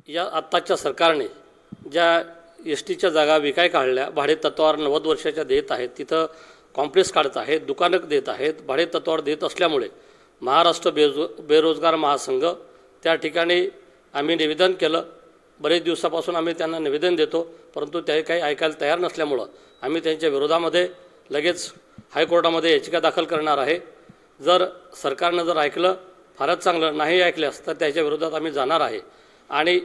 या आत्ताच्या सरकारने ज्या एसटीच्या जागा विकाय काढल्या, भाडे तत्वावर 90 वर्षाच्या देत आहेत, तिथं कॉम्प्लेक्स काढत आहेत, दुकानं देत आहेत, भाडे तत्वावर देत असल्यामुळे महाराष्ट्र बेरोजगार महासंघ त्या ठिकाणी आम्ही निवेदन केलं। बरेच दिवसापासून आम्ही त्यांना निवेदन देतो, परंतु ते काही ऐकायला तयार नसल्यामुळे आम्ही त्यांच्या विरोधामध्ये लगेच हायकोर्टामध्ये याचिका दाखल करणार आहे। जर सरकारने जर ऐकलं फारच चांगलं, नाही ऐकल्यास तर त्याच्या विरोधात आम्ही जाणार आहे आणि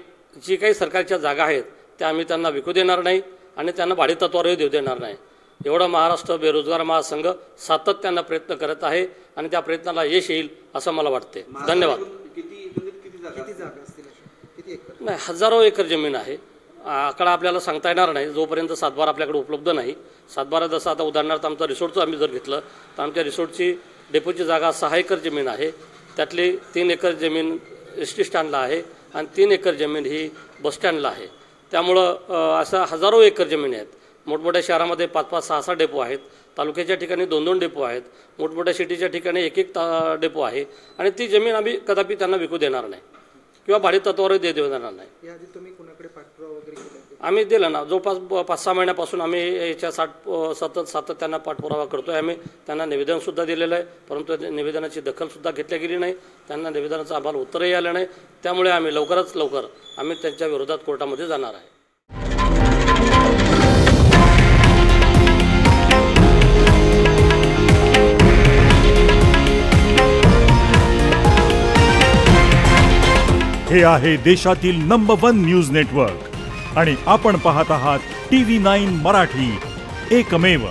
जी काही सरकारच्या जागा आहेत त्या आम्ही त्यांना विकू देणार नाही आणि त्यांना भाडे तत्वावरही देऊ देणार नाही। एवढा महाराष्ट्र बेरोजगार महासंघ सातत्याने प्रयत्न करत आहे आणि त्या प्रयत्नाला यश येईल असं मला वाटते। धन्यवाद। नाही, हजारो एकर जमीन आहे, आकडा आपल्याला सांगता येणार नाही जोपर्यंत सातबारा आपल्याकडे उपलब्ध नाही। सातबारा जसं आता उदाहरणार्थ आमचा रिसोर्टचं आम्ही जर घेतलं तर आमच्या रिसोर्टची डेपोची जागा 6 एकर जमीन आहे, त्यातली 3 एकर जमीन एसटी स्टँडला आहे आणि 3 एकर जमीन ही बस स्टँडला आहे। त्यामुळं असं हजारो एकर जमीन आहेत। मोठमोठ्या शहरामध्ये 5-5, 6-6 डेपो आहेत, तालुक्याच्या ठिकाणी 2-2 डेपो आहेत, मोठमोठ्या सिटीच्या ठिकाणी 1-1 डेपो आहे आणि ती जमीन आम्ही कदापि त्यांना विकू देणार नाही किंवा भाडे तत्वावर देणार नाही। याआधी तुम्ही कोणाकडे पाठपुरावा वगैरे केला? आम्ही दिलं ना, जवळपास 5-6 महिन्यापासून आम्ही याच्या सातत्यानं पाठपुरावा करतो आहे। आम्ही त्यांना निवेदनसुद्धा दिलेलं आहे, परंतु निवेदनाची दखलसुद्धा घेतली गेली नाही, त्यांना निवेदनाचं आम्हाला उत्तरही आलं नाही। त्यामुळे आम्ही लवकरात लवकर आम्ही त्यांच्या विरोधात कोर्टामध्ये जाणार आहे। हे आहे देशातील नंबर 1 न्यूज नेटवर्क आणि आपण पाहत आहात TV9 मराठी, एकमेव।